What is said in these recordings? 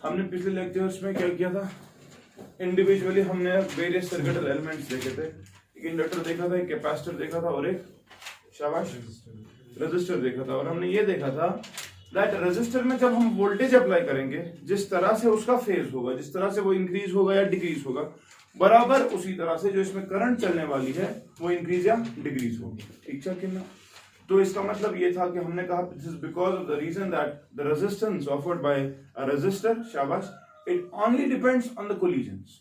हमने पिछले लेक्चर्स में क्या किया था, इंडिविजुअली हमने वेरियस सर्किटल एलिमेंट्स देखे थे। एक इंडक्टर देखा था, एक कैपेसिटर देखा था और एक शाबाश रेजिस्टर देखा था। और हमने ये देखा था दैट रेजिस्टर में जब हम वोल्टेज अप्लाई करेंगे, जिस तरह से उसका फेज होगा, जिस तरह से वो इंक्रीज होगा या डिक्रीज होगा, बराबर उसी तरह से जो इसमें करंट चलने वाली है वो इंक्रीज या डिक्रीज होगी। ठीक है कि ना? तो इसका मतलब ये था कि हमने कहा this is because of the reason that the resistance offered by a resistor, शाबाश, it only depends on the collisions.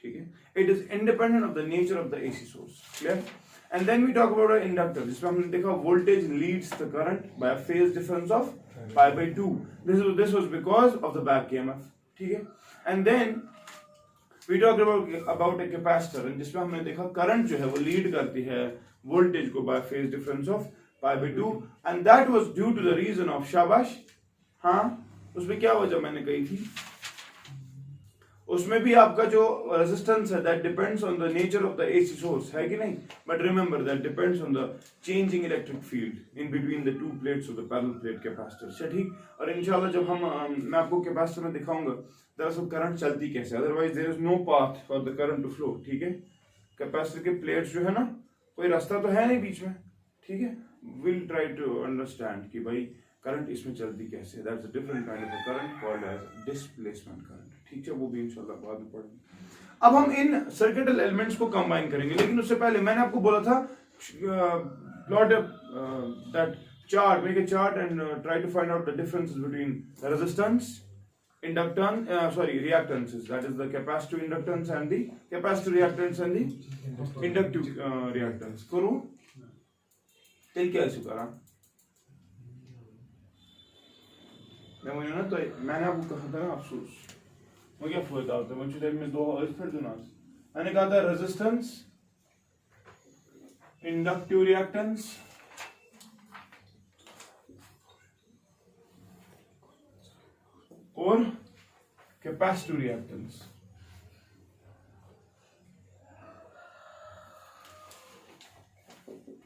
ठीक है, it is independent of the nature of the AC source. Clear? And then we talk about a inductor, जिसमें हमने देखा voltage leads the current by a phase difference of π/2। This was because of the back EMF. ठीक है, and then we talk about a capacitor, जिसमें हमने देखा current जो है वो लीड करती है वोल्टेज को by phase difference of π/2, and that was due to the reason of, शाबाश, हाँ, उसमें क्या वजह मैंने कही थी, उसमें भी आपका जो रेजिस्टेंस है that depends on the nature of the AC source, है कि नहीं? But remember that depends on the changing electric field in between the to plates of the parallel plate capacitor. ठीक, और इंशाल्लाह जब मैं आपको कैपेसिटर में दिखाऊंगा दरअसल करंट चलती कैसे, otherwise there is no path for the current to flow. ठीक है, कैपेसिटर के प्लेट्स जो है ना, कोई रास्ता तो है नहीं बीच में। ठीक है, विल ट्राई टू अंडरस्टैंड कि भाई करंट इसमें चलती कैसे, that's a different kind of current called as displacement current. ठीक है, वो भी इंशाल्लाह बाद में पढ़ेंगे। अब हम इन सर्किटल एलिमेंट्स को कंबाइन करेंगे, लेकिन उससे पहले मैंने आपको बोला था plot that chart, make a chart and try to find out the differences between resistance, inductance, reactances, that is the capacitive inductance and the capacitive reactance and the inductive reactance. करूं तेल क्या ऐसे करा मैं ना, तो मैंने आपको कहा था ना, अफसोस मैं क्या फोता होता है मुझे में दो और फिर दो ना, मैंने कहा था रेजिस्टेंस, इंडक्टिव रिएक्टेंस और कैपेसिटिव रिएक्टेंस।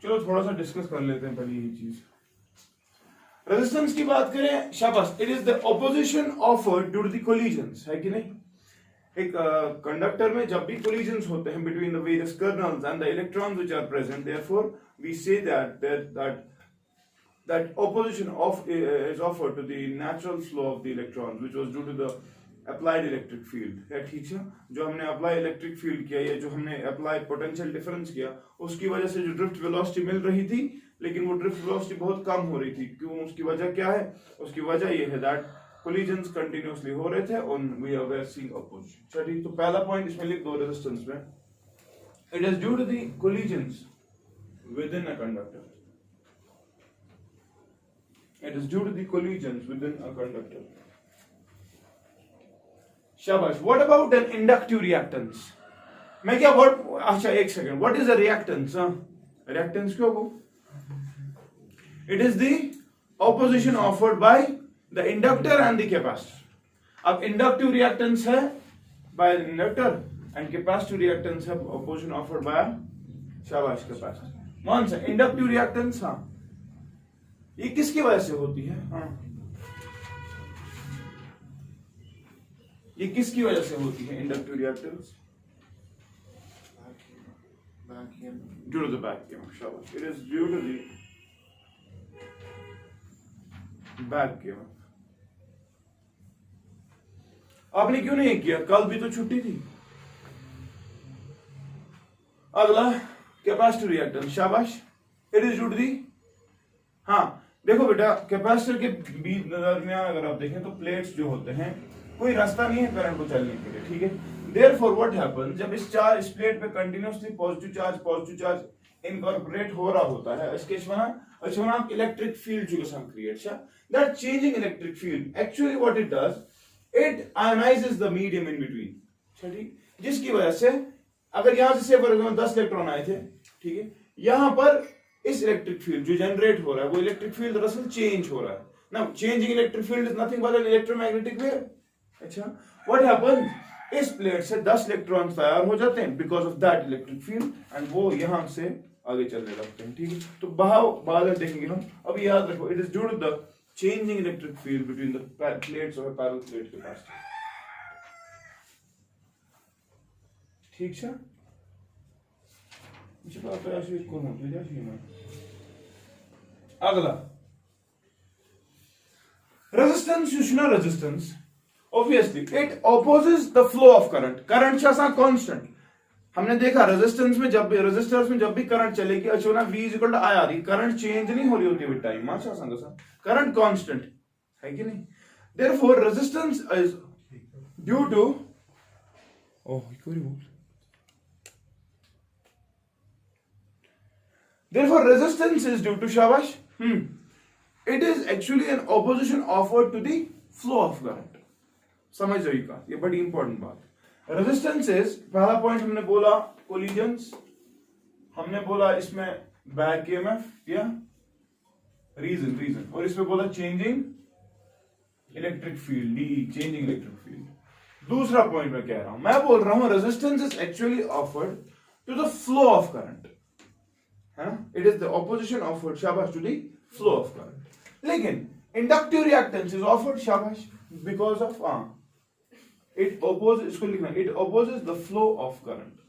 चलो थोड़ा सा डिस्कस कर लेते हैं पहले ये चीज। रेजिस्टेंस की बात करें, शाबाश, it is the opposition offered due to the collisions, है कि नहीं? एक कंडक्टर में जब भी कोलिजंस होते हैं between the various kernels and the electrons which are present, therefore we say that opposition is offered to the natural flow of the electrons, which was due to the applied electric field. है ठीक है, जो हमने apply electric field किया या जो हमने apply potential difference किया, उसकी वजह से जो ड्रिफ्ट वेलोसिटी मिल रही थी, लेकिन वो ड्रिफ्ट वेलोसिटी बहुत कम हो रही थी। क्यों? उसकी वजह क्या है? उसकी वजह ये है दैट कोलिजंस कंटिन्यूअसली हो रहे थे और वी आर सीइंग अपोजिशन। चलिए, तो पहला पॉइंट इसमें लिख दो रेजिस्टेंस में, it is due to the collisions within a conductor. It is due to the collisions within a conductor. शाबाश। What about an inductive reactance? मैं क्या what? अच्छा एक second, what is a reactance? Reactance क्या हो? It is the opposition offered by the inductor and the capacitor. अब inductive reactance है by the inductor and capacitive reactance है opposition offered by शाबाश capacitor. मान से inductive reactance, हाँ, ये किसकी वजह से होती है? हाँ, ये किसकी वजह से होती है inductive reactance? Due to the back EMF. शाबाश, it is due to the back EMF. आपने क्यों नहीं किया? कल भी तो छुट्टी थी। अगला कैपेसिटिव रिएक्टेंस, शाबाश, it is due to the, हाँ देखो बेटा, कैपेसिटर के बीच दरमियान अगर आप देखें तो प्लेट्स जो होते हैं, कोई रास्ता नहीं है करंट को चलने के लिए। ठीक है, देयरफॉर व्हाट हैपेंस, जब इस प्लेट पे कंटिन्यूअसली पॉजिटिव चार्ज इनकॉर्पोरेट हो रहा होता है, इसके वहां इलेक्ट्रिक फील्ड जो some creates that changing electric field, actually what it does, it ionizes the medium in between. ठीक, जिसकी वजह से अगर यहां से फॉर एग्जांपल 10 इलेक्ट्रॉन आए थे, ठीक है, यहां पर इस इलेक्ट्रिक फील्ड जो जनरेट हो रहा है वो इलेक्ट्रिक फील्ड दरअसल चेंज हो रहा है ना। Changing electric field is nothing but an electromagnetic wave. अच्छा, व्हाट हैपेंस, इस प्लेट से 10 इलेक्ट्रॉन्स तैयार हो जाते हैं because of that electric field, and वो यहां से आगे चलने लगते हैं। ठीक है, तो बहाव बाद में देखेंगे हम। अब याद रखो, it is due to the changing electric field between the plates of a parallel plate capacitor. ठीक है, मुझे बात है ऐसे कौन होती है जैसे मैं अगला resistance you know resistance obviously it opposes the flow of current शासा constant हमने देखा रेजिस्टेंस में जब भी रेजिस्टर्स में जब भी करंट चलेगी अचूना V is equal to I R current change नहीं हो रही होती विद टाइम माशा संग सा करंट कांस्टेंट है कि नहीं therefore resistance is due to oh echo remove therefore resistance is due to शाबाश it is actually an opposition offered to the flow of current समझ जाइएगा ये बड़ी इंपॉर्टेंट बात रेजिस्टेंस इज पहला पॉइंट हमने बोला कोलिजन्स हमने बोला इसमें बैक ईएमएफ या रीजन और इसमें बोला changing electric field D changing electric field दूसरा पॉइंट मैं कह रहा हूं मैं बोल रहा हूं resistance is actually offered to the flow of current है ना it is the opposition offered शाबाश to the flow of current लेकिन इंडक्टिव रिएक्टेंस इज ऑफर्ड शाबाश बिकॉज ऑफ it opposes इसको लिखना it opposes the flow of current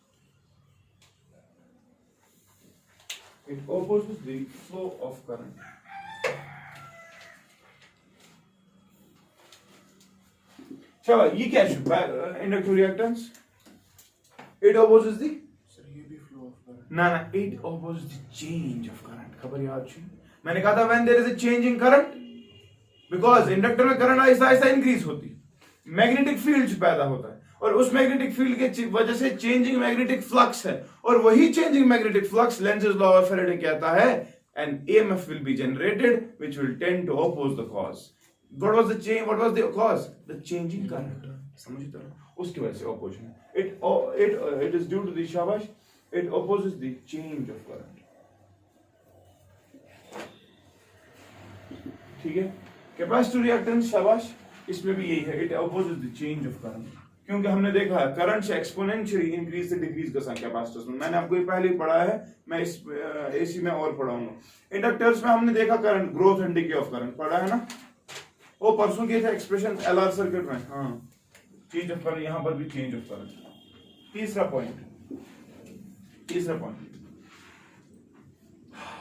it opposes the flow of current चलो ये क्या है inductive reactance it opposes the sir ये भी फ्लो ऑफ करंट ना it opposes the change of current खबर याद थी मैंने कहा था when there is a change in current because inductor में करंट आहिस्ता आहिस्ता इंक्रीज होती मैग्नेटिक फील्ड पैदा होता है और उस मैग्नेटिक फील्ड के वजह से चेंजिंग मैग्नेटिक फ्लक्स है और वही changing magnetic flux Lenz's law of Faraday कहता है an EMF will be generated which will tend to oppose the cause what was the change what was the cause the changing current समझिए तो उसकी वजह से opposition it is due to the shabash it opposes the change of current ठीक है capacitor reactance शाबाश इसमें भी यही है it opposes the change of current क्योंकि हमने देखा है करंट से एक्सपोनेंशियली इंक्रीज से डिक्रीज कर सकता है कैपेसिटर्स में मैंने आपको ये पहले ही पढ़ा है मैं इस एसी में और पढ़ाऊंगा इंडक्टर्स में हमने देखा current growth and decay of current पढ़ा है ना वो परसों के थे एक्सप्रेशन एलआर सर्किट में हां चेंज ऑफ करंट यहां पर भी चेंज ऑफ करंट तीसरा पॉइंट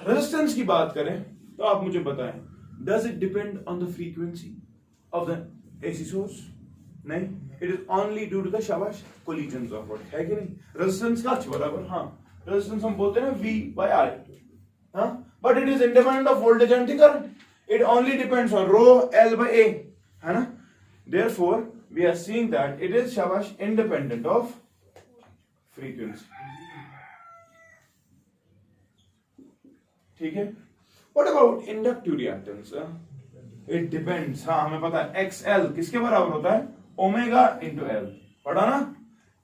रेजिस्टेंस की बात करें तो आप मुझे बताएं does it depend on the frequency of the AC source नहीं it is only due to the शाबाश collisions of what है कि नहीं resistance का बराबर हाँ resistance हम बोलते हैं ना V by I हाँ but it is independent of voltage and the current it only depends on rho L by A है ना therefore we are seeing that it is शाबाश independent of frequency ठीक है what about inductive reactance it depends हाँ हमें पता है XL किसके बराबर होता है ओमेगा इंटू एल पढ़ा ना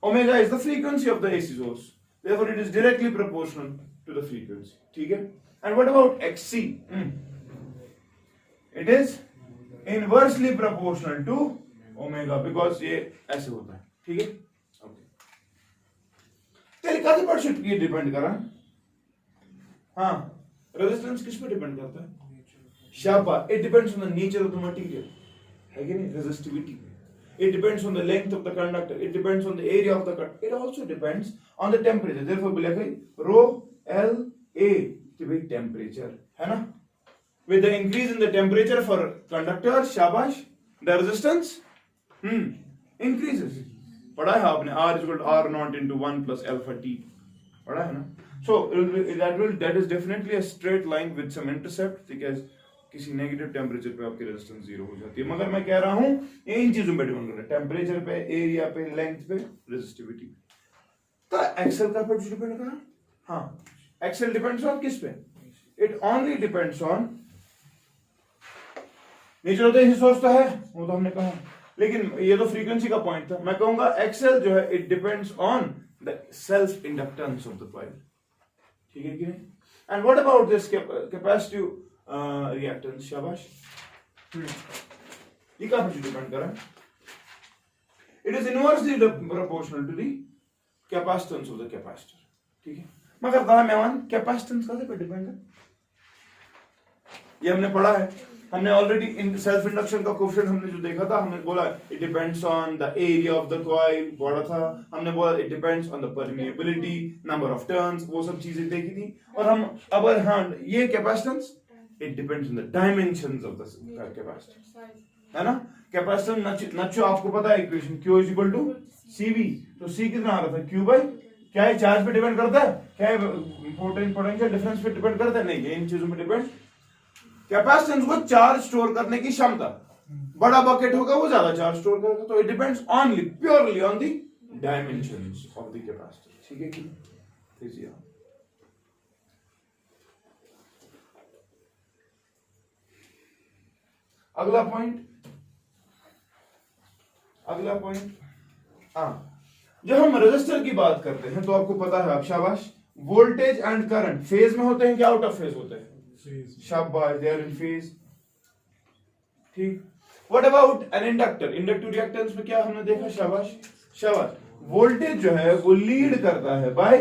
omega is the frequency of the AC source therefore it is directly proportional to the frequency ठीक है and what about XC it is inversely proportional to omega because ये ऐसे होता है ठीक है ओके तेरे काफी परसेंट ये डिपेंड करा हाँ रेजिस्टेंस किस पे डिपेंड करता है शाबाश it depends on the nature of the material है कि नहीं resistivity it depends on the length of the conductor it depends on the area of the conductor it also depends on the temperature therefore बोला कि rho L A की भाई temperature है ना with the increase in the temperature for conductor शाबाश the resistance increases पढ़ा है आपने R is equal to R naught into 1 plus alpha T पढ़ा है ना so that is definitely a straight line with some intercept because किसी negative temperature पे आपकी रेजिस्टेंस जीरो हो जाती है मगर मैं कह रहा हूं ये इन चीजों पे डिपेंड कर रहा है टेम्परेचर पे एरिया पे लेंथ पे रेजिस्टिविटी तो एक्सेल का पे डिपेंड कर हाँ एक्सेल डिपेंड्स ऑन किस पे it only depends on nature of the AC source तो है वो तो हमने कहा लेकिन ये तो फ्रीक्वेंसी का पॉइंट था मैं कहूंगा एक्सेल जो है it depends on the self inductance of the coil ठीक है कि नहीं and what about this capacitive reactance शाबाश ये कहां पे डिपेंड कर रहा है it is inversely proportional to the capacitance of the capacitor ठीक है मगर दादा मेहमान कैपेसिटेंस कहां पे डिपेंड है ये हमने पढ़ा है हमने ऑलरेडी सेल्फ इंडक्शन का कोएफिशिएंट हमने जो देखा था, हमने बोला it depends on the area of the coil, पढ़ा था हमने, बोला it depends on the permeability, number of turns, वो सब चीजें देखी थी। और हम अब हाँ ये capacitance it depends on the dimensions of the capacitor, है ना। कैपेसिटेंस नच्चो आपको पता है equation Q is equal to CV, तो C कितना आ रहा था Q बाई, क्या है चार्ज पे डिपेंड करता है, क्या है पोटेंशियल डिफरेंस पे डिपेंड करता है, नहीं ये इन चीजों पे डिपेंड। कैपेसिटेंस को चार्ज स्टोर करने की क्षमता, बड़ा बकेट होगा वो ज्यादा चार्ज स्टोर करेगा, तो it depends only purely on the dimensions of the capacitor, ठीक है कि इजी। अगला पॉइंट हाँ, जब हम रेजिस्टर की बात करते हैं तो आपको पता है, आप शाबाश, वोल्टेज एंड करंट फेज में होते हैं कि आउट ऑफ फेज होते हैं? शाबाश, दे आर इन फेज, ठीक। What about an inductor? Inductive reactance में क्या हमने देखा? शाबाश शाबाश, वोल्टेज जो है वो लीड करता है बाय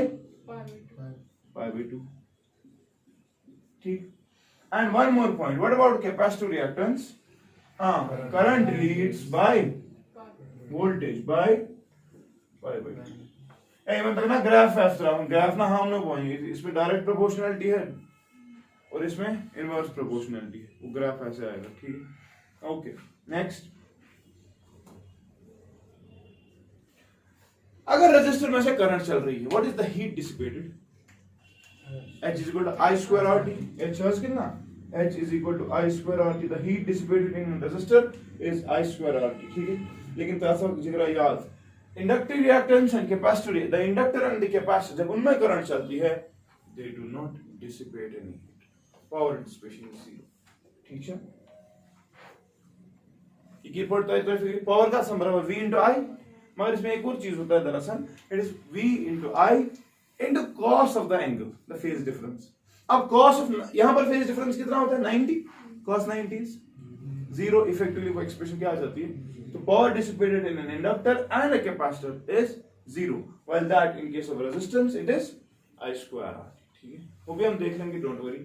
पाई बाय 2, ठीक। And one more point, what about capacitive reactance? हाँ, current leads by voltage by pi by 2। ए मतलब ना ग्राफ ना हम लोग बोलेंगे, इसमें डायरेक्ट प्रोपोर्शनलिटी है और इसमें इनवर्स प्रोपोर्शनलिटी है, वो ग्राफ ऐसे आएगा, ठीक है। ओके, नेक्स्ट, अगर रेजिस्टर में से करंट चल रही है, what is the heat dissipated? H is equal to I square RT, H है कितना? H is equal to I square RT, the heat dissipated in resistor is I square RT, ठीक है। लेकिन थोड़ा सा जिक्र याद, inductive reactance and capacitor, the inductor and the capacitor जब उनमें करंट चलती है, they do not dissipate any heat, power dissipation is zero, ठीक है। ये पढ़ता है तो फिर पावर का सम बराबर V into I, मगर इसमें एक और चीज होता है दरअसल, it is V into I into cos of the angle, the phase difference। अब cos of, यहां पर phase difference कितना होता है? 90, cos 90 is 0, इफेक्टिवली वो एक्सप्रेशन क्या आ जाती है? तो power dissipated in an inductor and a capacitor is 0, while that in case of resistance it is I square R, ठीक है। वो भी हम देख लेंगे, डोंट वरी।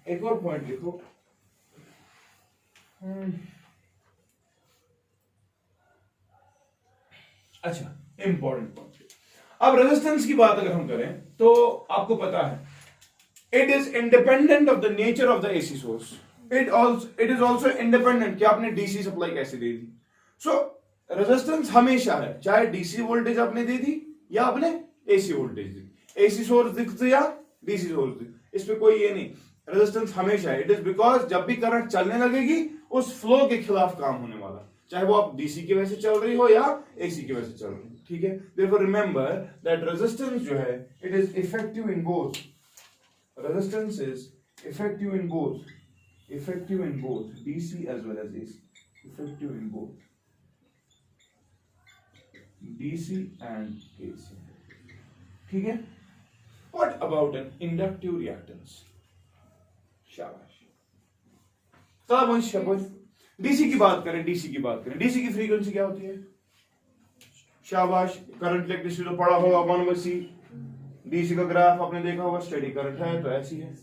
एक और पॉइंट लिखो, अच्छा इंपॉर्टेंट पॉइंट। अब रेजिस्टेंस की बात अगर हम करें तो आपको पता है it is independent of the nature of the AC source, it is also independent कि आपने डीसी सप्लाई कैसे दे दी। सो रेजिस्टेंस हमेशा है, चाहे डीसी वोल्टेज आपने दे दी या आपने एसी वोल्टेज दी, एसी सोर्स दिख या डीसी सोर्स दिख, इस पे कोई ये नहीं, रेजिस्टेंस हमेशा है। इट इज बिकॉज जब भी करंट चलने लगेगी उस फ्लो के खिलाफ काम होने वाला, चाहे वो आप डीसी की वजह से चल रही हो या एसी की वजह से चल रही हो, ठीक है। therefore remember that resistance जो है it is effective in both, resistance is effective in both DC as well as AC, effective in both DC and AC, ठीक है। what about an inductive reactance? शाबाश, शाबाश। डीसी की बात करें, DC की फ्रीक्वेंसी क्या होती है? शाबाश, करंट इलेक्ट्रिसिटी तो पढ़ा होगा 1/C, डीसी का ग्राफ आपने देखा होगा, स्टेडी करंट है तो ऐसी है,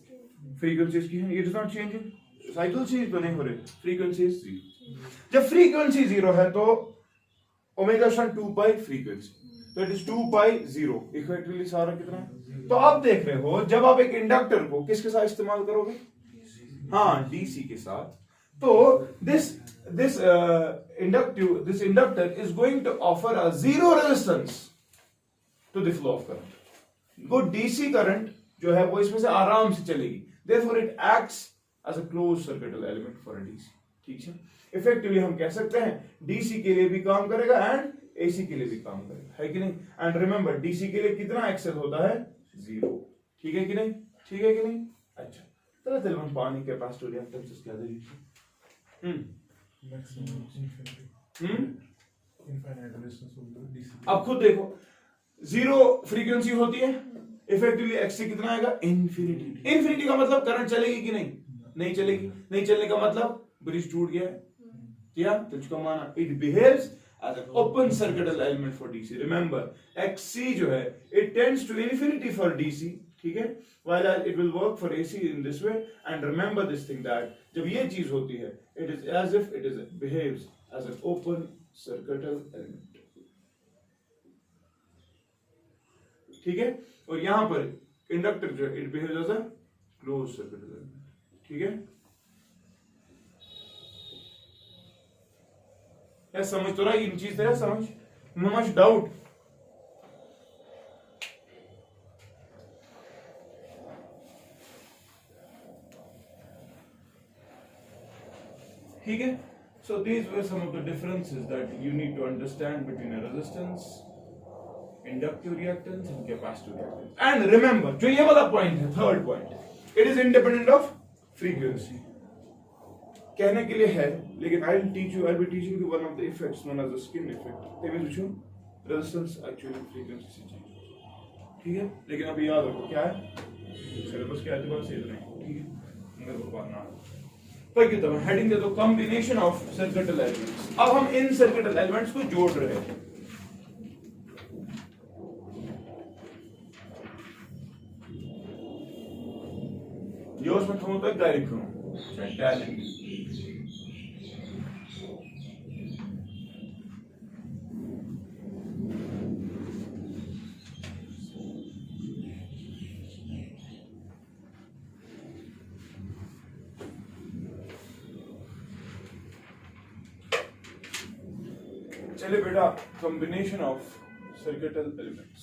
फ्रीक्वेंसी इसकी है, ये does not change, cycle change तो नहीं हो रही, फ्रीक्वेंसी इज 0। जब फ्रीक्वेंसी 0 है तो ओमेगा शन 2 पाई फ्रीक्वेंसी, तो इट इज 2 पाई 0, इफेक्टिवली सारा कितना है? तो आप देख रहे हो जब आप एक इंडक्टर को किसके साथ इस्तेमाल करोगे? हाँ, डीसी के साथ। तो this inductor is going to offer a zero resistance to the flow of current। वो डीसी करंट जो है वो इसमें से आराम से चलेगी, therefore it acts as a closed circuit element for a DC, ठीक है। इफेक्टिवली हम कह सकते हैं डीसी के लिए भी काम करेगा एंड एसी के लिए भी काम करेगा, है कि नहीं। एंड रिमेंबर डीसी के लिए कितना एक्सेल होता है? 0, ठीक है कि नहीं, ठीक है कि नहीं। अच्छा, चलो हम पानी कैपेसिटर रिएक्टेंस क्या देखें। अब खुद देखो, 0 फ्रीक्वेंसी होती है, इफेक्टिवली एक्स कितना आएगा? इन्फिनिटी। इन्फिनिटी का मतलब करंट चलेगी कि नहीं? नहीं चलेगी। नहीं चलने का मतलब ब्रिज टूट गया है, या तुझको माना it behaves as an open circuit element for DC। Remember XC जो है it tends to infinity for DC, ठीक है, while it will work for AC in this way, and remember this thing that जब ये चीज होती है, it is as if it is behaves as an open circuital element, ठीक है, और यहां पर इंडक्टर जो it behaves as a closed circuital element, ठीक है, क्या समझ तो रहा इन चीज तेरा समझ, no much doubt. ठीक है, so these were some of the differences that you need to understand between a resistance, inductive reactance and capacitive reactance. And remember, जो ये वाला point है, third point, it is independent of frequency. कहने के लिए है, लेकिन I'll be teaching you one of the effects known as the skin effect. तेरे पूछो, resistance actually frequency से change, ठीक है, लेकिन अभी याद रखो क्या है, सिलेबस के एतबार से इतना ही, ठीक है, मेरे को पढ़ना है. तो हेडिंग दे दो कॉम्बिनेशन ऑफ सर्किटल एलिमेंट्स. अब हम इन सर्किटल एलिमेंट्स को जोड़ रहे हैं. ये उसमें तुम तो डायरेक्ट करो चले बेटा, combination of circuital elements.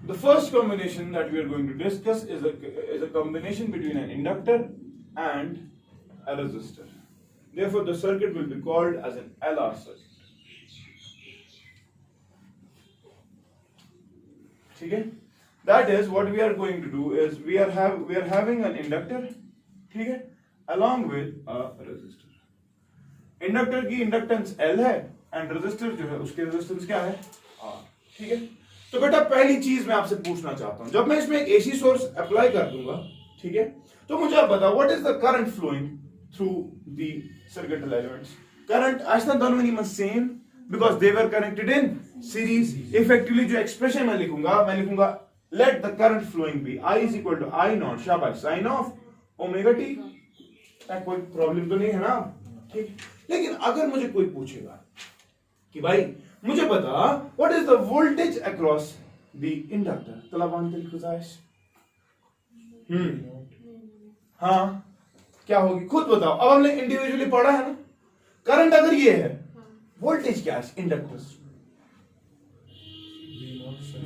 The first combination that we are going to discuss is a combination between an inductor and a resistor. Therefore, the circuit will be called as an LR circuit. ठीक है, that is what we are going to do is we are having an inductor, ठीक है, along with a resistor. Inductor की inductance L है and resistor जो है उसकी resistance क्या है, R, ठीक है. तो बेटा पहली चीज मैं आपसे पूछना चाहता हूं, जब मैं इसमें एक AC सोर्स अप्लाई कर दूंगा, ठीक है, तो मुझे आप बताओ what is the current flowing through the circuital elements. Current आज तक दोनों में same because they were connected in series. Effectively जो एक्सप्रेशन मैं लिखूंगा let the current flowing be I is equal to I naught शाबाश साइन ऑफ ओमेगा टी. कोई problem तो नहीं है ना, ठीक. लेकिन अगर मुझे कोई पूछेगा कि भाई मुझे बता what is the voltage across the inductor, तलाबान गुजारिश, हाँ क्या होगी खुद बताओ. अब हमने इंडिविजुअली पढ़ा है ना, करंट अगर ये है, वोल्टेज क्या है इंडक्टर,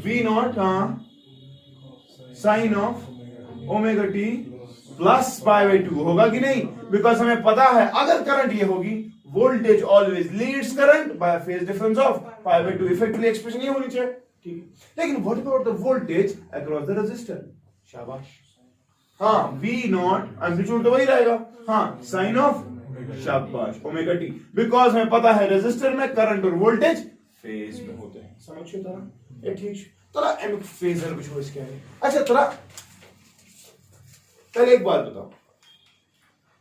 V नॉट, हाँ sine of omega t plus pi by 2 होगा कि नहीं, बिकॉज हमें पता है अगर करंट ये होगी, voltage always leads current by a phase difference of pi by 2. Effectively expression ये होनी चाहिए, ठीक है. लेकिन what about the voltage across the resistor, शाबाश, हाँ V नॉट एम्पलीट्यूड तो वही रहेगा, हाँ साइन ऑफ शाबाश ओमेगा टी, बिकॉज हमें पता है रेजिस्टर में करंट और वोल्टेज फेज में होते हैं. समझिए तरह ये ठीक तरह एमिक फेजर भी हो इसके है. अच्छा तरह पहले एक बात बताओ,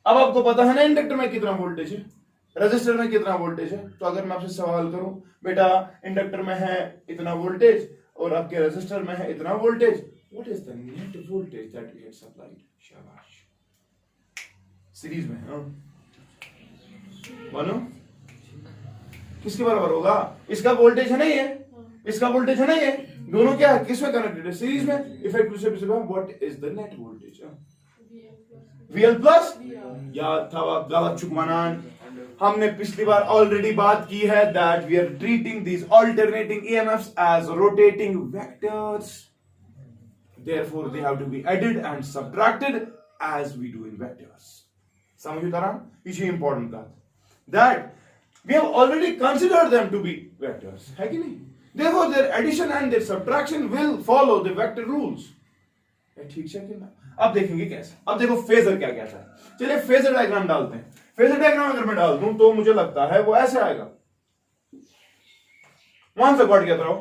अब आपको पता है ना इंडक्टर में कितना वोल्टेज है, रेजिस्टर में कितना वोल्टेज है. तो अगर मैं आपसे सवाल करूं बेटा इंडक्टर में है इतना वोल्टेज और आपके रेजिस्टर में है इतना voltage, what is the net voltage that we had supplied, शाबाश, सीरीज में, हाँ मानो किसके बराबर होगा, इसका वोल्टेज है नहीं है, इसका वोल्टेज है नहीं है, दोनों क्या है किसमें कनेक्टेड है, सीरीज में. इफेक्ट से what is the net voltage, VL plus, याद था गलत चुकमानान. हमने पिछली बार ऑलरेडी बात की है that we are treating these alternating EMFs as rotating vectors, therefore they have to be added and subtracted as we do in vectors. समझो तरह ये इंपॉर्टेंट बात that we have already considered them to be vectors, है कि नहीं. Therefore their addition and their subtraction will follow the vector rules. ठीक है ना. अब देखेंगे कैसे. अब देखो फेजर क्या कहता है, चलिए फेजर डायग्राम डालते हैं. फेजर डायग्राम अगर मैं डाल दूं तो मुझे लगता है वो ऐसे आएगा. वहां से गॉड कहता रहो,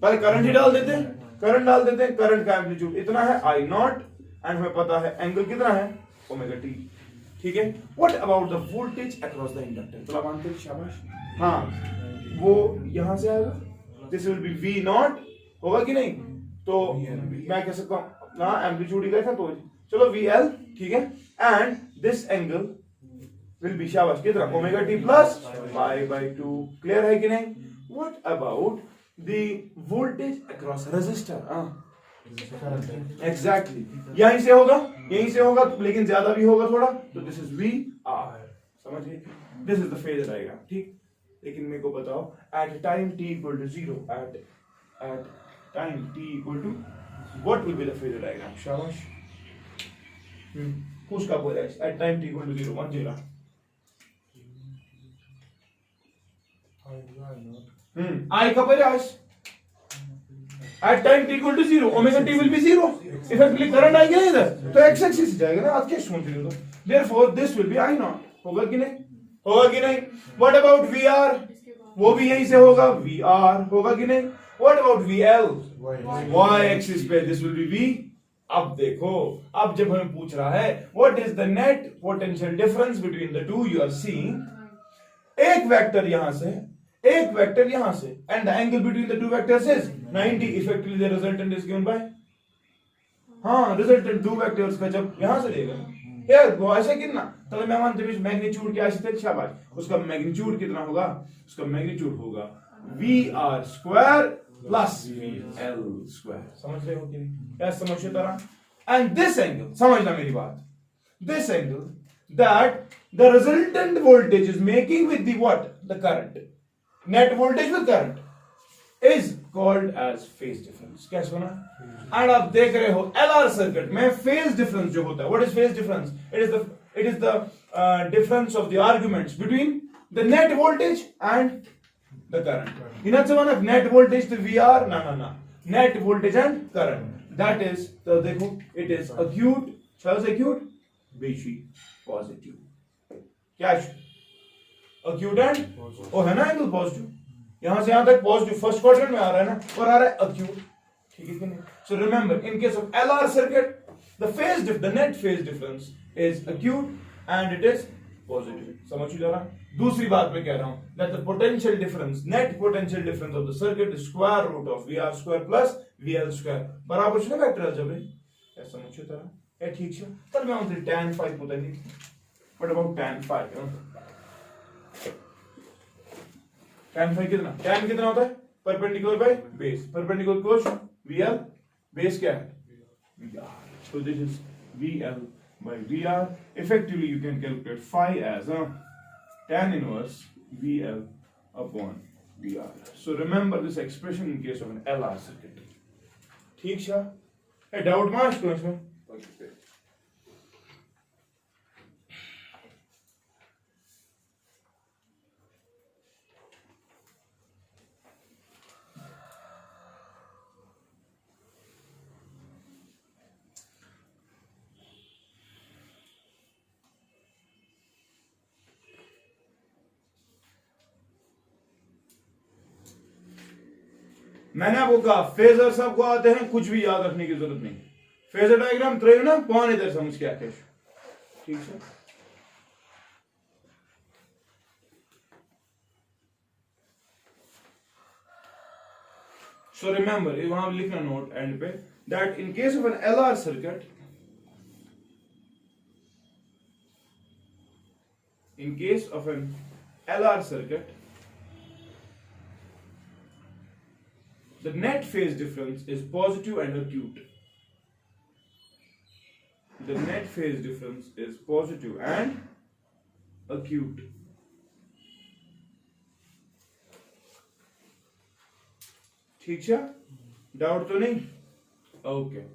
पहले करंट ही डाल देते हैं, करंट डाल देते हैं, करंट का एम्पलीट्यूड इतना है आई नॉट एंड हमें पता है एंगल कितना है ओमेगा टी। ठीक है, what about the voltage across the inductor, तो मानते हैं शाबाश। हाँ वो यहां से आएगा, this will be V naught, होगा कि नहीं? तो मैं कह सकता हूं ना एम्पलीट्यूड ही था तो चलो वी एल, ठीक है, and this angle will be शाबाश कितना omega t plus pi by 2। Clear है कि नहीं? What about the voltage across resistor, exactly यहीं से होगा, यहीं से होगा, लेकिन ज्यादा भी होगा थोड़ा, तो दिस इज वी आर, समझ गए? This is the phasor diagram, ठीक। लेकिन मेरे को बताओ at time t equal to 0, at time t equal to what will be the phasor diagram? शाबाश, who's का बोला है at time t equal to 0 1 0 I का बोला है at time t equal to 0 omega t will be 0, effectively current आएगा इधर तो x एक्सिस जाएगा ना, आज क्या सोच रहे हो? therefore this will be I naught, होगा कि नहीं? होगा कि नहीं? what about VR, वो भी यहीं से होगा, VR होगा कि नहीं? what about VL, y axis पे this will be V। अब देखो, अब जब हमें पूछ रहा है what is the net potential difference between the two, you are seeing एक वेक्टर यहां से, एक वेक्टर यहां से, and the angle between the two vectors is 90, effectively the resultant is given by, हाँ रिजल्टेंट दो वेक्टर्स का जब यहां से लेगा यार वो ऐसे कितना, तो मैं मानते हैं मैग्नीट्यूड क्या है, शाबाश, उसका मैग्नीट्यूड कितना होगा? उसका मैग्नीट्यूड होगा VR square plus VL square. समझ रहे हो कि नहीं? क्या समझ रहे तरह? एंड दिस एंगल, समझना मेरी बात, this angle that the resultant voltage is making with the what, the current, net voltage with current is called as phase difference। क्या सुना? एंड आप देख रहे हो LR सर्किट में फेज डिफरेंस जो होता है, what is phase difference? It is the difference of the arguments between the net voltage and the current। इनसे माना net voltage to VR, ना net voltage and current, that is, तो देखो it is acute, shall I acute, BC positive, क्या acute and ओ है ना angle positive, यहां से यहां तक पॉजिटिव फर्स्ट क्वाड्रेंट में आ रहा है ना, और आ रहा है acute, ठीक है कि नहीं? So remember in case of LR circuit the net phase difference is acute and it is positive। समझ लो जरा। दूसरी बात मैं कह रहा हूं that the potential difference, net potential difference of the circuit is square root of VR square plus VL square, बराबर है वेक्टर अलजेब्रा, क्या समझ लो जरा? ये ठीक है, चल मैं उनसे tan phi पता नहीं, what about tan phi? tan phi कितना, tan कितना होता है? परपेंडिकुलर बाय बेस, परपेंडिकुलर कोश VL, बेस क्या है? VR, so this is VL by VR। effectively you can calculate phi as tan inverse VL upon VR। so remember this expression in case of an LR circuit। ठीक है? A doubt marks तो इसमें मैंने आपको कहा phasor सबको आते हैं, कुछ भी याद रखने की जरूरत नहीं। फेजर डायग्राम त्रेव ना कौन इधर समझ के आके, ठीक है? सो रिमेंबर वहां लिखना नोट एंड पे that in case of an LR circuit, in case of an LR circuit, the net phase difference is positive and acute। The net phase difference is positive and acute। ठीक है? Doubt तो नहीं? Okay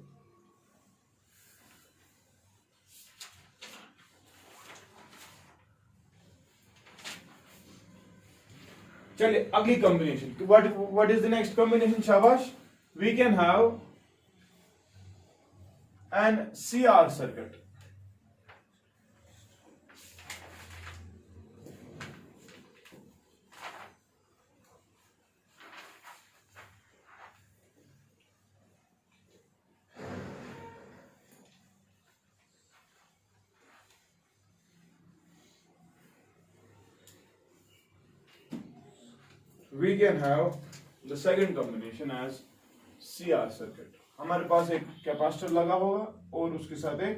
चलिए अगली combination, what is the next combination? शाबाश, we can have an CR circuit. we can have the second combination as CR circuit. हमारे पास एक capacitor लगा होगा और उसके साथ एक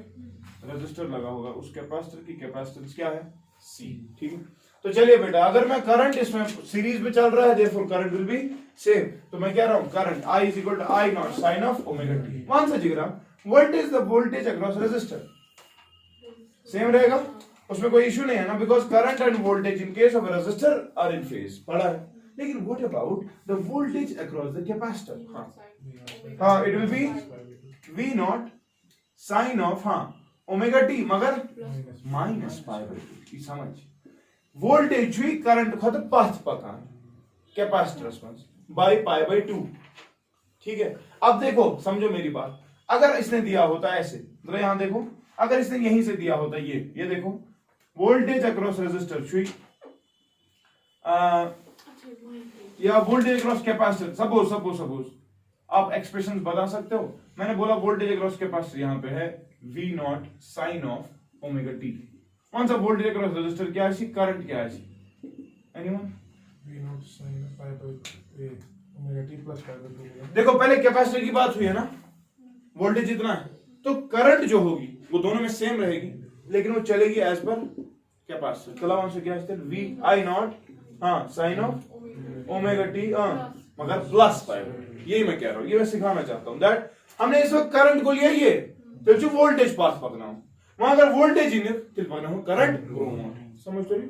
रेजिस्टर लगा होगा, उस कैपेसिटर की कैपेसिटेंस क्या है C, ठीक है। तो चलिए बेटा, अगर मैं करंट इसमें सीरीज में चल रहा है, therefore current will be same, तो मैं कह रहा हूं current I is equal to I naught sin of omega t। वन सा जिगरा, what is the voltage across resistor, same रहेगा, उसमें कोई इशू नहीं है ना, because current and voltage in case of resistor are in phase, पढ़ा है। लेकिन what about the voltage across the capacitor, हाँ it will be V not sine of omega t, मगर माइनस पाई बाय 2 की समझ, वोल्टेज हुई current खुद पथ पकान कैपेसिटर्स में बाय पाई बाय 2, ठीक है। अब देखो समझो मेरी बात, अगर इसने दिया होता ऐसे, तो यहां देखो, अगर इसने यहीं से दिया होता ये देखो वोल्टेज अक्रॉस रेजिस्टर छुई या वोल्टेज अक्रॉस कैपेसिटर, सपोज आप एक्सप्रेशंस बता सकते हो। मैंने बोला वोल्टेज अक्रॉस कैपेसिटर यहां पे है V not sine of omega t, कौन सा वोल्टेज अक्रॉस रेजिस्टर क्या है, करंट क्या है, anyone? V naught sin pi by omega t plus pi by 2। देखो पहले कैपेसिटर की बात हुई है ना, वोल्टेज इतना है, तो करंट जो होगी वो दोनों में सेम रहेगी, लेकिन वो चलेगी एज पर कैपेसिटर। कला वहां से क्या है, V I naught sine of omega t मगर प्लस पाई, यही मैं कह रहा हूं, ये मैं सिखाना चाहता हूं दैट हमने इस वक्त करंट को लिया ये, तो जो वोल्टेज पास पकना हो, वहां अगर वोल्टेज ही नहीं फिर पकना हो करंट ग्रो, समझ तो नहीं,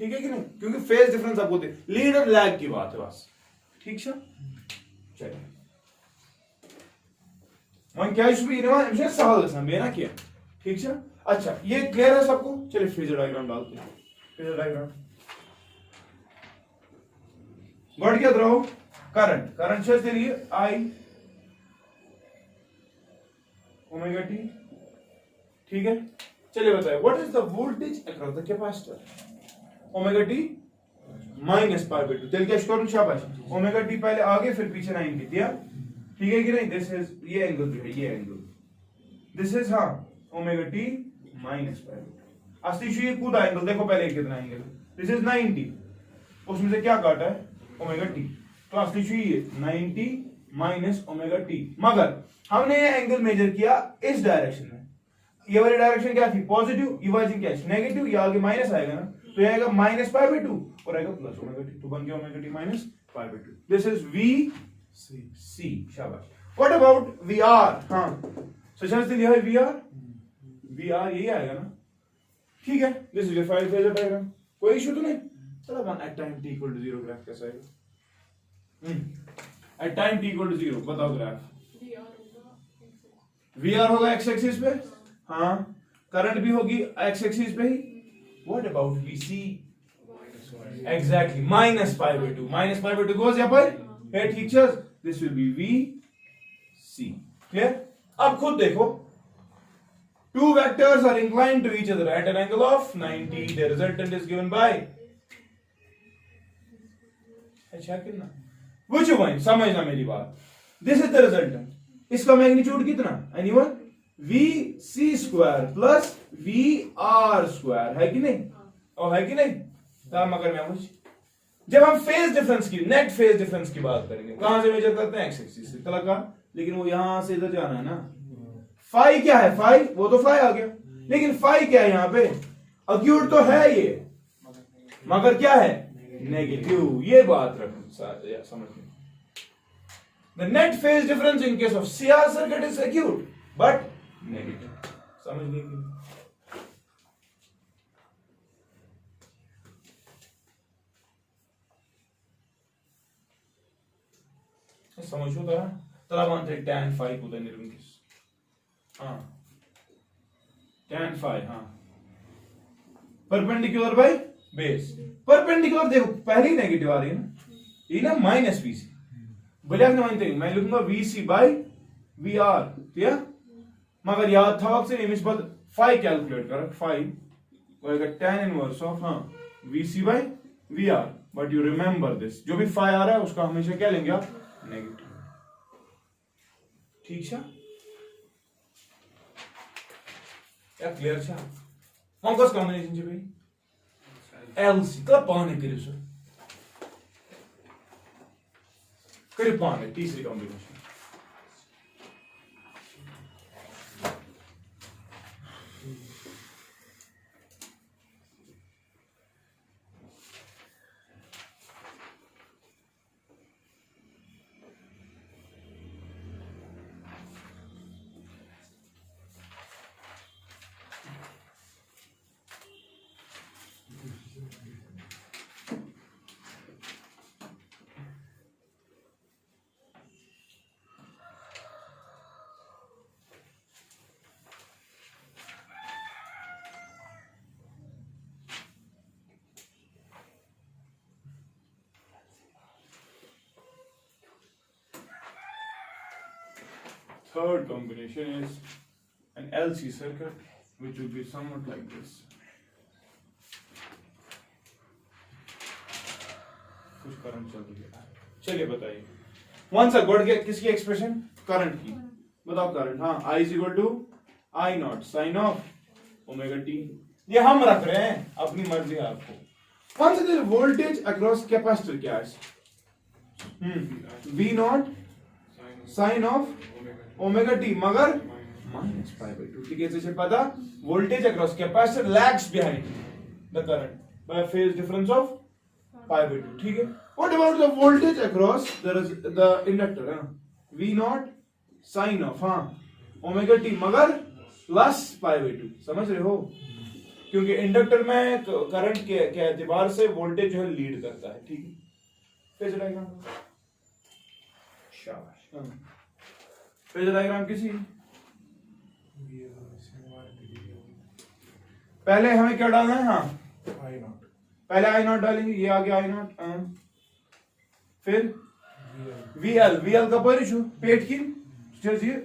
ठीक है कि नहीं, क्योंकि फेज डिफरेंस आपको दे, लीड और लैग की बात है बस, ठीक है। चलिए वहां क्या इशू भी इनमें सवाल बेना किया, ठीक है। अच्छा ये क्लियर है सबको, चलिए फेजर डायग्राम डालते हैं, फेजर डायग्राम बढ़ गया रहो, करंट से लिए I ओमेगा टी, ठीक है। चलिए बताइए what is the voltage across the capacitor, omega t minus pi by 2, चल क्या करूं, शाबाश, ओमेगा टी पहले आगे फिर पीछे 90 दिया, ठीक है कि नहीं, दिस इज ये एंगल जो है, ये angle this is omega t minus pi by 2, असली ये कूदा एंगल देखो पहले कितना एंगल, दिस इज 90, उसमें से क्या काटा है ओमेगा टी, तो असली ये 90 माइनस ओमेगा टी, मगर हमने ये एंगल मेजर किया इस डायरेक्शन में, ये वाली डायरेक्शन क्या थी पॉजिटिव, ये वाली क्या नेगेटिव, ये आगे माइनस आएगा ना, तो ये आएगा माइनस पाई बाय 2 और आएगा प्लस ओमेगा टी, तो बन गया omega t minus pi by 2, this is V C, शाबाश। व्हाट अबाउट VR, सच से लिया है VR यही आएगा ना, ठीक है, this is defined phasor diagram, कोई इशू तो नहीं। चलो one at time t equal to 0 graph कैसा आएगा, at time t equal to 0 बताओ ग्राफ, VR होगा x एक्सिस पे, हाँ करंट भी होगी x एक्सिस पे ही, what about VC, exactly minus pi by 2 goes यहाँ पर है, ठीक है, this will B VC, clear. अब खुद देखो, two vectors are inclined to each other at an angle of 90, the resultant is given by, अच्छा कितना, which one, समझना मेरी बात, this is the resultant, इसका मैग्नीट्यूड कितना, anyone, VC square plus VR square, है कि नहीं, और है कि नहीं, मगर मैं मुझे जब हम फेज डिफरेंस की, नेट फेज डिफरेंस की बात करेंगे, कहां से मेजर करते हैं, एक्स एक्सिस से, का, लेकिन वो यहां से इधर जाना है ना, फाई क्या है, फाई वो तो फाई आ गया, लेकिन फाई क्या है यहाँ पे, अक्यूट तो है ये, मगर क्या है नेगेटिव, ये बात रखो समझ में। The net phase difference in case of CR circuit is acute but negative, समझ गए कि समझो तो तला मानते tan phi को निर्मित, हाँ tan phi, हाँ परपेंडिकुलर बाय बेस, परपेंडिकुलर देखो पहले ही नेगेटिव आ रही है ना, ये ना माइनस VC, बोले आपने मानते हैं मैं लिखूंगा VC बाय VR, ठीक है, मगर याद था आपसे इमेज पर phi कैलकुलेट कर, phi होएगा tan inverse of VC by VR, but you remember this, जो भी phi आ रहा है उसका हमेशा क्या लेंगे आप, नेगेटिव, ठीक है, क्या क्लियर है, कौन कौन कॉम्बिनेशन है भाई, LC तो पाने करियो सर, कृपान है तीसरी combination. Third combination is an LC circuit, which will be somewhat like this. कुछ करंट चल रही है, चलिए बताइए। वन सा बढ़ गया किसकी एक्सप्रेशन? करंट की। बताओ करंट, हाँ, I is equal to I naught sin of omega T. ये हम रख रहे हैं, अपनी मर्जी है आपको। वन सा वोल्टेज अक्रॉस कैपेसिटर क्या है? V naught sin of omega t, मगर माइनस पाई बाय 2। ठीक है, जैसे पता voltage across capacitor lags behind the current by phase difference of pi by 2। ठीक है, what about the voltage across the inductor? V naught sine of omega t, मगर plus pi by 2। समझ रहे हो? क्योंकि इंडक्टर में करंट के एतबार से वोल्टेज जो है लीड करता है। ठीक है, फेज डायग्राम, शाबाश। फेज डायग्राम किसी पहले हमें क्या डालना है? हाँ, आई नॉट, पहले आई नॉट डालेंगे, ये आ गया आई नॉट। फिर वी एल का परिचय पेट की चलिए।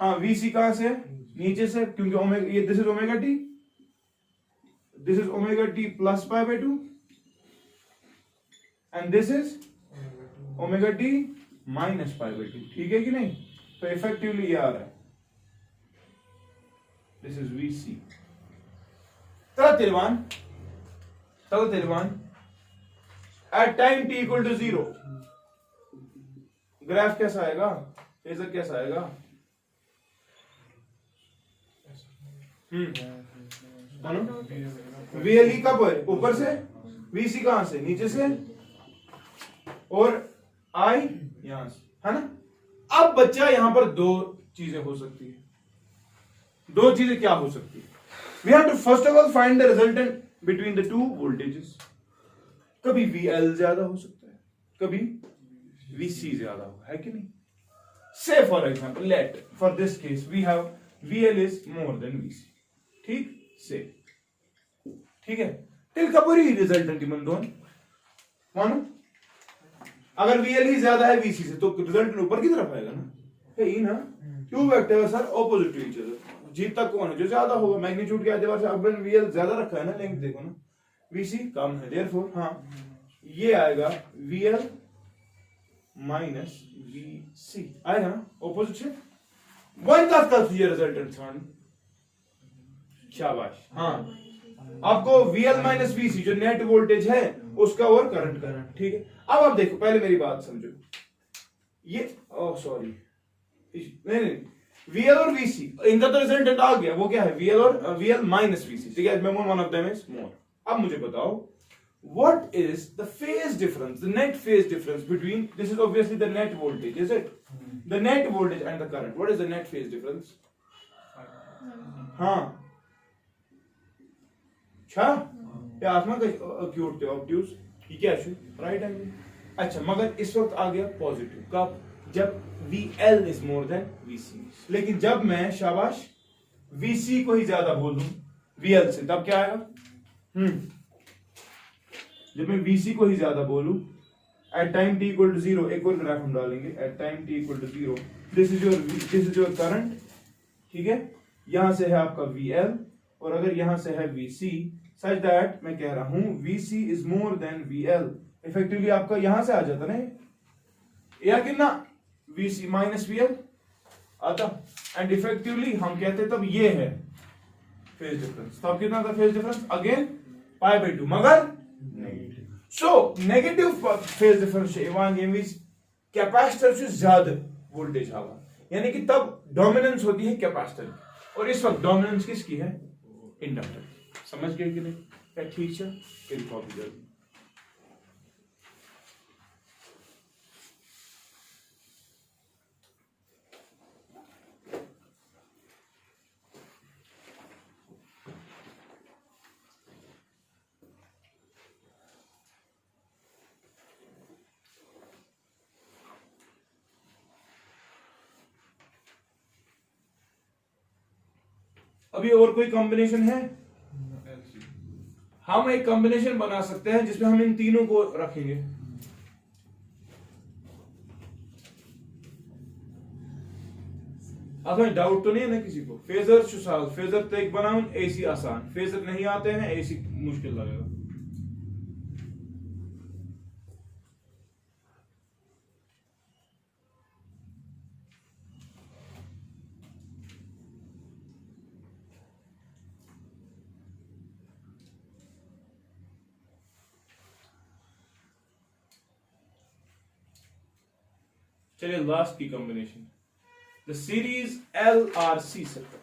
हाँ, वी सी कहां से? नीचे से, क्योंकि ओमेगा, ये this is omega T, this is omega t plus pi by 2 and this is omega t minus pi by 2। ठीक है कि नहीं? तो इफेक्टिवली ये आ रहा है, दिस इज वी सी। तिरवान at time t equal to 0 graph कैसा आएगा? फेजर कैसा आएगा? वीएलई कब है? ऊपर से, वीसी कहां से? नीचे से, और आई यहां से, है ना? अब बच्चा यहां पर दो चीजें हो सकती है। दो चीजें क्या हो सकती है? We have to first of all find the resultant between the two voltages. कभी VL ज्यादा हो सकता है, कभी VC ज्यादा हो, है कि नहीं? Say for example, let for this case we have VL is more than VC। ठीक से, ठीक है, टिल कपूरी रिजल्टेंट इमन दोन मानो। अगर VL ही ज्यादा है VC से, तो रिजल्टेंट ऊपर की तरफ आएगा ना? है ना? Two vectors are opposite to each other. जीतता कौन है? जो ज्यादा होगा मैग्नीट्यूड के एतबार से। अब VL ज्यादा रखा है ना, लेंथ देखो ना, VC कम है, देयरफॉर हाँ ये आएगा VL माइनस VC आएगा ना, ऑपोजिट से। वन का ये रिजल्टेंट सन, शाबाश। हाँ, आपको VL माइनस VC जो नेट वोल्टेज है उसका और करंट। ठीक है, अब आप देखो, पहले मेरी बात समझो। ये सॉरी, नहीं, VL और VC इनका तो रिजल्टेंट आ गया, वो क्या है? VL और VL माइनस VC। ठीक है, one of them is more. अब मुझे बताओ, what is the phase difference, the net phase difference between, this is obviously the net voltage, is it? The net voltage and the current, what is the net phase difference? हाँ, अच्छा, क्या आसमान का acute थे obtuse, ये क्या है? Right angle. अच्छा, मगर इस वक्त आ गया पॉजिटिव कब? जब VL is more than VC। लेकिन जब मैं, शाबाश, VC को ही ज्यादा बोल दूं VL से, तब क्या आएगा? जब मैं VC को ही ज्यादा बोलूं, at time t equal to 0, एक और ग्राफ हम डालेंगे, at time t equal to 0, this is your current. ठीक है, यहां से है आपका VL, और अगर यहां से है VC, सच दैट मैं कह रहा हूं VC is more then VL। Effectively आपका यहां से आ जाता ना, या कि ना, VC माइनस VL आता, एंड इफेक्टिवली हम कहते तब ये है फेज डिफरेंस। तब कितना था phase difference? Again pi by 2, मगर नहीं। So negative phase difference Ivan ये मींस कैपेसिटर से ज्यादा वोल्टेज हावा, यानी कि तब डोमिनेंस होती है कैपेसिटर की, और इस वक्त डोमिनेंस किसकी है? इंडक्टर। समझ गए कि नहीं? क्या ठीक है? फिर कॉपी जल्दी। अभी और कोई कॉम्बिनेशन है? हम एक कॉम्बिनेशन बना सकते हैं जिसमें हम इन तीनों को रखेंगे। अब डाउट तो नहीं है ना किसी को? फेजर शुसाल फेजर तो एक बनाऊं, एसी आसान, फेजर नहीं आते हैं एसी मुश्किल लगेगा। चलिए लास्ट की combination, the series LRC circuit.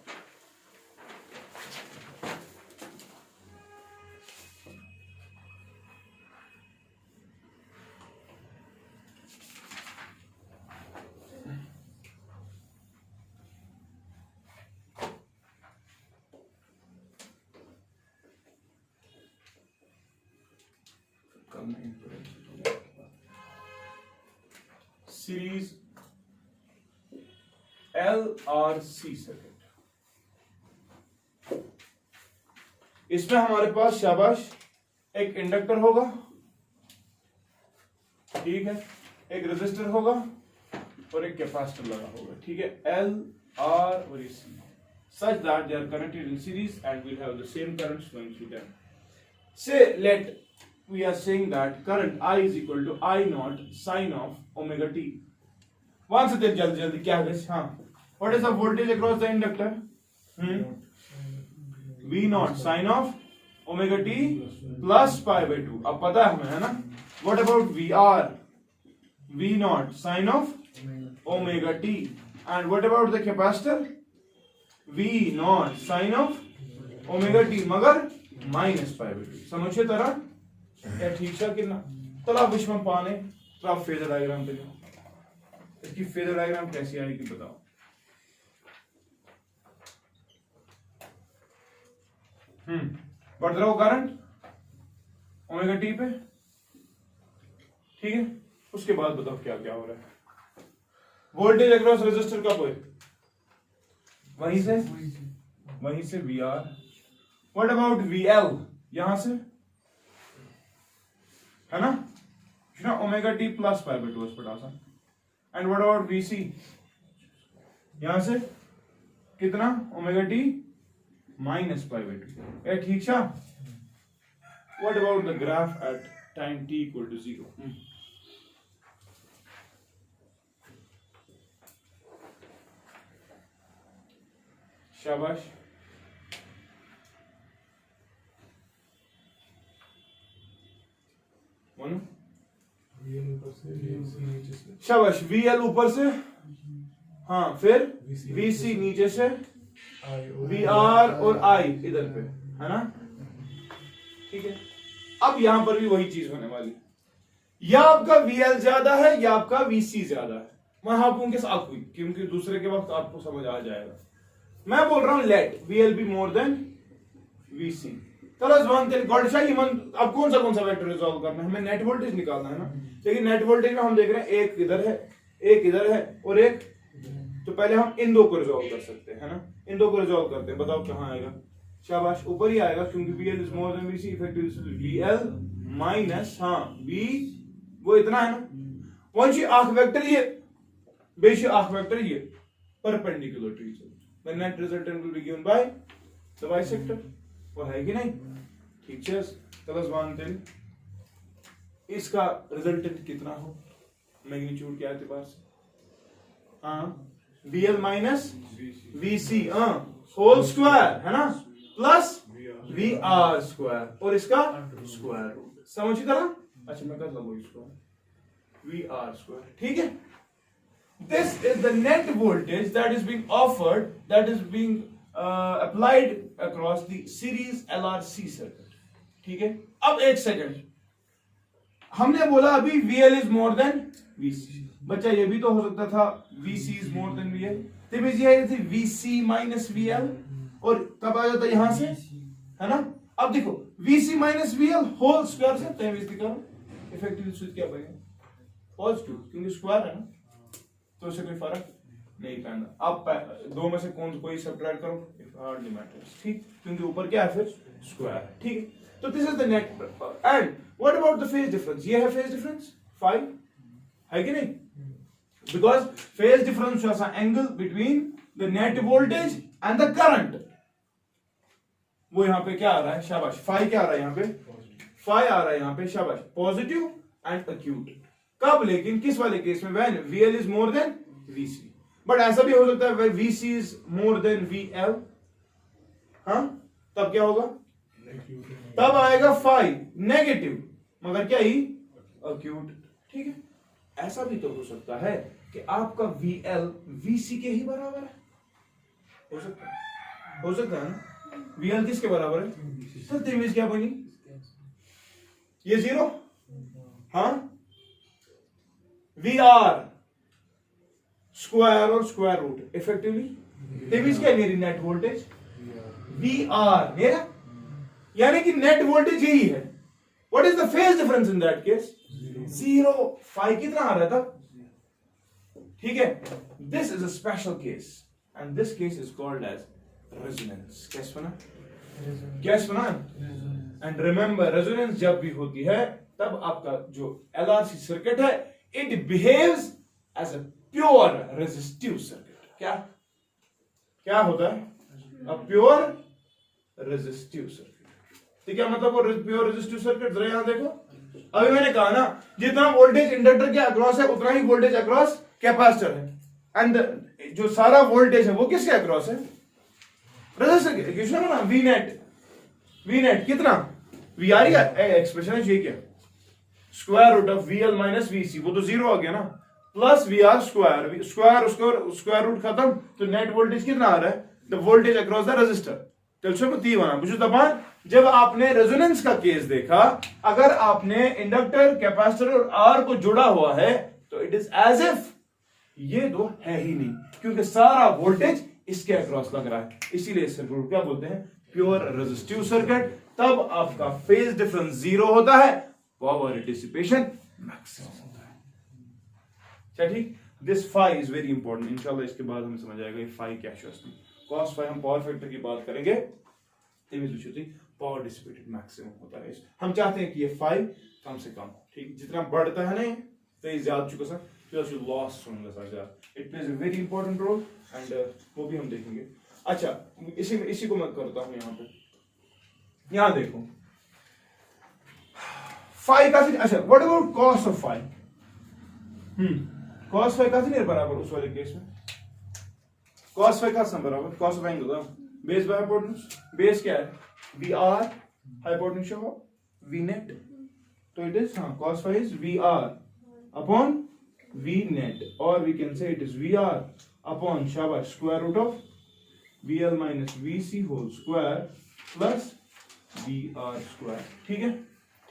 Series LRC circuit, इसमें हमारे पास शाबाश एक इंडक्टर होगा, ठीक है, एक रेजिस्टर होगा और एक कैपेसिटर लगा होगा, ठीक है, L, R और C, such that they are connected in series and will have the same currents flowing through them. Say let we are saying that current I is equal to I naught sine of omega t. Once again, जल्दी जल्दी क्या है? हाँ, what is the voltage across the inductor? V naught sine of omega t plus pi by 2. अब पता है हमें, है ना? What about VR? V naught sine of omega t. And what about the capacitor? V naught sine of omega t, मगर minus pi by 2. समझे तरह? या ठीक है कितना? तला विश्व में पाने तो आप फेजर डायग्राम पे जाओ। इसकी फेजर डायग्राम कैसी आएगी बताओ? बढ़ रहा हो करंट ओमेगा टी पे, ठीक है, उसके बाद बताओ क्या क्या हो रहा है? वोल्टेज अक्रॉस रेजिस्टर कब हुए? वहीं से V R. What about V L? यहां से, है ना, omega t plus pi by 2 सा। And what about V C? यहां से कितना? Omega t minus pi by 2। ए ठीक है। What about the graph at time t equal to 0? शाबाश। शाबाश। VL ऊपर से, हाँ, फिर VC नीचे से, VR और I इधर पे, है ना, ठीक है। अब यहां पर भी वही चीज होने वाली, या आपका VL ज्यादा है या आपका VC ज्यादा है। मैं आपको के साथ हुई क्योंकि दूसरे के वक्त आपको समझ आ जाएगा। मैं बोल रहा हूं let VL be more than VC। चलो अब कौन सा वेक्टर रिजॉल्व करना है? हमें नेट वोल्टेज निकालना है ना। लेकिन नेट वोल्टेज में हम देख रहे हैं एक इधर है, एक इधर है और एक, तो पहले हम इन दो को रिजॉल्व कर सकते हैं, है ना। इन दो को रिजॉल्व करते हैं, बताओ कहां आएगा? शाबाश, ऊपर ही आएगा क्योंकि VL is more than VC। Effective VL minus, हाँ, V वो इतना है ना। कौन सी आंख वेक्टर? ये बेशि आंख वेक्टर ये perpendicular to each other. The net resultant will be given by the bisector। वो है कि नहीं? ठीक है, चलो मानते हैं इसका रिजल्टेंट कितना हो मैग्नीट्यूड के एतबार से। हाँ, VL minus VC whole square, है ना, प्लस VR स्क्वायर और इसका स्क्वायर रूट। समझी तरह? अच्छा मैं कर लगू इसको वी आर स्क्वायर, ठीक है। This is the net voltage that is being offered, that is being applied across the series LRC circuit, ठीक है। अब एक सेकंड, हमने बोला अभी VL is more than VC, बच्चा ये भी तो हो सकता था VC is more than VL, तो ये आई थी VC minus VL, और कब आ जाता यहां से, है ना। अब देखो VC minus VL whole square से तेज करो, इफेक्टिव स्विच क्या बनेगा, पॉजिटिव, क्योंकि स्क्वायर है ना, तो उससे कोई फर्क नहीं पड़ता। अब दो में से कोई सब्ट्रैक्ट करो, इट हार्डली मैटर्स, ठीक, क्योंकि ऊपर क्या है फिर स्क्वायर है, ठीक है। तो this is the net. And what about the phase difference, ये है फेज डिफरेंस 5 है कि नहीं, because phase difference was an angle between the net voltage and the current. वो यहां पे क्या आ रहा है, शाबाश, फाई क्या आ रहा है यहां पे, फाई आ रहा है यहां पे, शाबाश, पॉजिटिव एंड एक्यूट। कब, लेकिन किस वाले केस में, when VL is more than VC। But ऐसा भी हो सकता है when VC is more then VL, हाँ, तब क्या होगा, तब आएगा फाई नेगेटिव, मगर क्या ही एक्यूट, ठीक है। ऐसा भी तो हो सकता है कि आपका VL VC के ही बराबर है, हो सकता है, हो सकता है ना। VL किसके बराबर है, तो तेज क्या बनी, ये 0, हाँ, VR स्क्वायर और स्क्वायर रूट इफेक्टिवली तेज क्या मेरी नेट वोल्टेज VR मेरा, यानी कि नेट वोल्टेज यही है। What is the phase difference in that case, 0। Phi कितना आ रहा था, ठीक है। This is a special case and this case is called as resonance. क्या सुना, क्या सुना, एंड रिमेंबर रेजोनेंस जब भी होती है तब आपका जो LRC सर्किट है, it behaves as a pure resistive circuit। क्या क्या होता है, a pure resistive circuit। तो क्या मतलब वो pure resistive circuit, जरा यहां देखो, अभी मैंने कहा ना जितना वोल्टेज इंडक्टर के अक्रॉस है उतना ही वोल्टेज अक्रॉस कैपेसिटर है, एंड जो सारा वोल्टेज है वो किसके अक्रॉस है, रेजिस्टर। क्वेश्चन है ना, वी नेट कितना, VR का एक्सप्रेशन है, ये क्या, square root of VL minus VC, वो तो 0 आ गया ना, plus VR square, square root खत्म, तो नेट वोल्टेज कितना आ रहा है, the voltage across the resistor. जब आपने रेजोनेंस का केस देखा, अगर आपने इंडक्टर, कैपेसिटर और R को जुड़ा हुआ है, तो इट इज एज इफ ये दो है ही नहीं, क्योंकि सारा वोल्टेज इसके अक्रॉस लग रहा है। इसीलिए इस सर्किट को क्या बोलते हैं, प्योर रेजिस्टिव सर्किट। तब आपका फेज डिफरेंस 0 होता है, पावर डिसिपेशन मैक्सिमम होता है। अच्छा ठीक, this phi is very important, इंशाल्लाह इसके बाद हमें समझ आएगा ये फाई क्या है। कॉस फाई हम पावर फैक्टर की बात करेंगे, पावर डिसिपेटेड मैक्सिमम होता है। हम चाहते हैं कि ये फाई कम से कम हो, ठीक, जितना बढ़ता है ना तो ये ज्यादा चुका सा लॉस होगा, it plays a very important role, and वो भी हम देखेंगे। अच्छा इसी को मैं करता हूं यहां पे, यहां देखो फाई काफी, अच्छा what about cos of phi, cos phi काफी नहीं बराबर उस वाले केस में, कॉस फाई का सम बराबर cos of angle base by hypotenuse, base क्या है VR, हाइपोटेन्यूज हो V net, तो it is cos phi is VR upon V net, or we can say it is VR upon शाबाश square root of VL minus VC whole square plus VR square, ठीक है,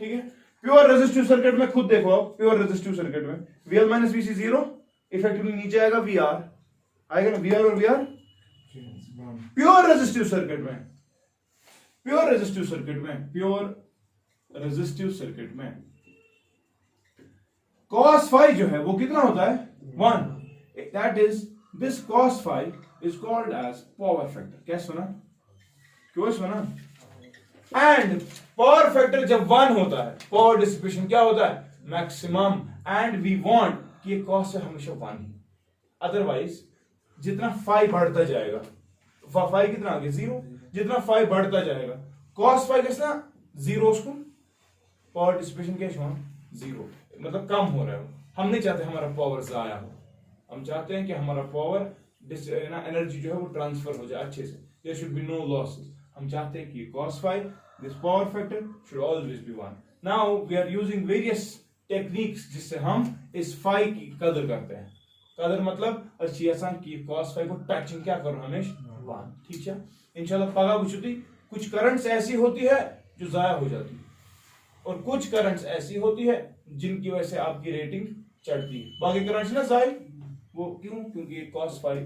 ठीक है। Pure resistive circuit में खुद देखो आप, pure resistive circuit में VL minus VC 0, इफेक्टिवली नीचे आएगा VR, आएगा ना VR और VR। प्योर रेजिस्टिव सर्किट में, प्योर रेजिस्टिव सर्किट में, प्योर रेजिस्टिव सर्किट में cos phi जो है वो कितना होता है 1, that is this cos phi is called as power factor। क्या सुना, क्यों सुना, एंड पावर फैक्टर जब 1 होता है, पावर डिसिपेशन क्या होता है मैक्सिमम, एंड वी वांट कि ये cos से हमेशा 1 ही, अदरवाइज जितना phi बढ़ता जाएगा, phi कितना आ गया 0, जितना phi बढ़ता जाएगा cos phi कितना 0, उसको पावर डिसिपेशन क्या हुआ 0, मतलब कम हो रहा है। हम नहीं चाहते हमारा पावर जाया हो, हम चाहते हैं कि हमारा पावर एनर्जी जो है वो ट्रांसफर हो जाए अच्छे से, there should be no losses. हम चाहते हैं कि cos phi, this power factor should always be 1। Now we are using various techniques जिससे हम इस फाई की कदर करते हैं। कदर मतलब अच्छी आसान की cos फाई को टचिंग क्या करो हमेशा 1, ठीक है। इंशाल्लाह पगा बुझती कुछ करंट्स ऐसी होती है जो जाया हो जाती है और कुछ करंट्स ऐसी होती है जिनकी वजह से आपकी रेटिंग चढ़ती है। बाकी करंट्स ना जाए वो क्यों, क्योंकि ये cos फाई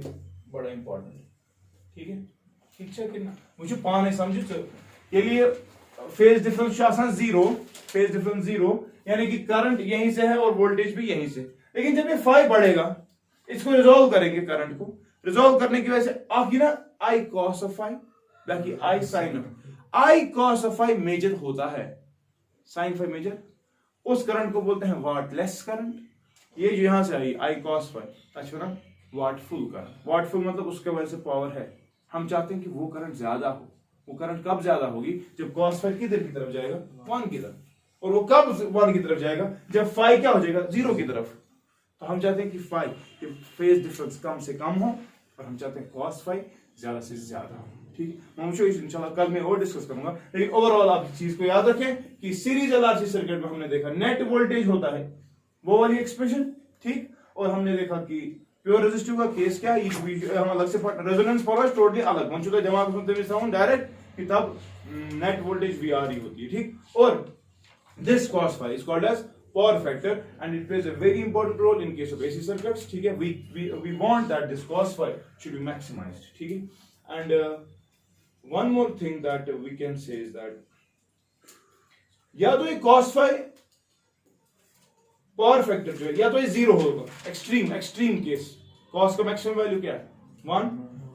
बड़ा इंपॉर्टेंट है, ठीक है। ठीक है कि ना मुझे पाने समझो तो ये लिए फेज डिफरेंस आसान 0, फेज डिफरेंस 0 यानी कि करंट यहीं से है और वोल्टेज भी यहीं से। लेकिन जब ये फाई बढ़ेगा इसको रिजॉल्व करेंगे, करंट को रिजॉल्व करने की वजह से आपकी ना आई कॉस ऑफ फाई बाकी I sine of I cos of phi major होता है, साइन फाई मेजर। उस करंट को बोलते हैं वाटलेस करंट। ये जो यहां से आई आई कॉस फाई अच्छा ना वाटफुल करंट। वाटफुल मतलब उसके वजह से पावर है। हम चाहते हैं कि वो करंट ज्यादा हो। वो करंट कब ज्यादा होगी जब cos फाई किधर की तरफ जाएगा 1 की तरफ, और वो कब 1 की तरफ जाएगा जब फाई क्या हो जाएगा 0 की तरफ। तो हम चाहते हैं कि फाई फेज डिफरेंस कम से कम हो और हम चाहते हैं cos फाई ज्यादा से ज्यादा हो, ठीक है। मैं इंशाल्लाह कल मैं और डिस्कस करूंगा, लेकिन ओवरऑल आप इस चीज को याद रखें कि सीरीज एलआरसी सर्किट में हमने देखा नेट वोल्टेज होता है वो वाली एक्सप्रेशन, ठीक। और हमने देखा कि प्योर रेजिस्टिव का केस क्या है, हम अलग से रेजोनेंस फॉलोज टोटली अलग वन चुका जमा साउंड डायरेक्ट कि तब नेट वोल्टेज वीआर ही होती है, ठीक। और this cos phi is called as power factor and it plays a very important role in case of AC circuits, ठीक है। We want that this cos phi should be maximized, ठीक है। And one more thing that we can say is that या तो ये cos phi power factor जो है या तो ये 0 होगा, एक्सट्रीम केस। cos का मैक्सिमम वैल्यू क्या है 1,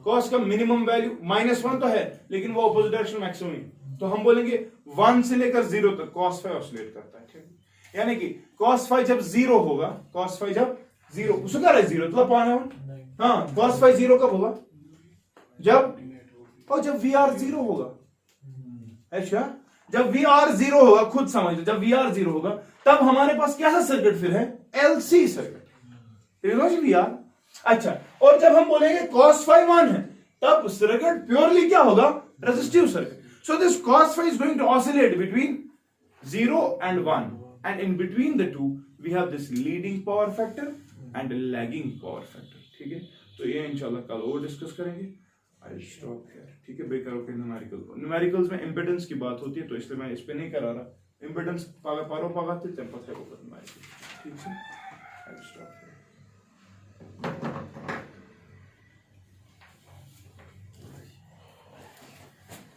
cos का मिनिमम वैल्यू -1 तो है लेकिन वो अपोजिट डायरेक्शन मैक्सिमम है, तो हम बोलेंगे 1 से लेकर 0 तक cos फाई ऑसिलेट करता है, ठीक। यानी कि cos फाई जब 0 होगा, cos फाई जब 0 उसको क्या है 0 तो पाना है, हाँ cos फाई 0 कब होगा जब VR 0 होगा। अच्छा जब VR 0 होगा, खुद समझ लो जब VR 0 होगा तब हमारे पास कैसा सर्किट फिर है LC सर्किट, VR। अच्छा और जब हम बोलेंगे cos फाई 1 है तब सर्किट प्योरली क्या होगा resistive circuit. So this cos phi is going to oscillate between 0 and 1 and in between the two we have this leading power factor and lagging power factor, ठीक है। तो ये इंशाल्लाह कल और डिस्कस करेंगे। आई स्टॉप हियर, ठीक है। बेकार के न्यूमेरिकल्स में इंपेडेंस की बात होती है तो इसलिए मैं इस पे नहीं करा रहा। इंपेडेंस पागा पारो पागाते तेरे पता है वो न्यूमेरिकल, ठीक है।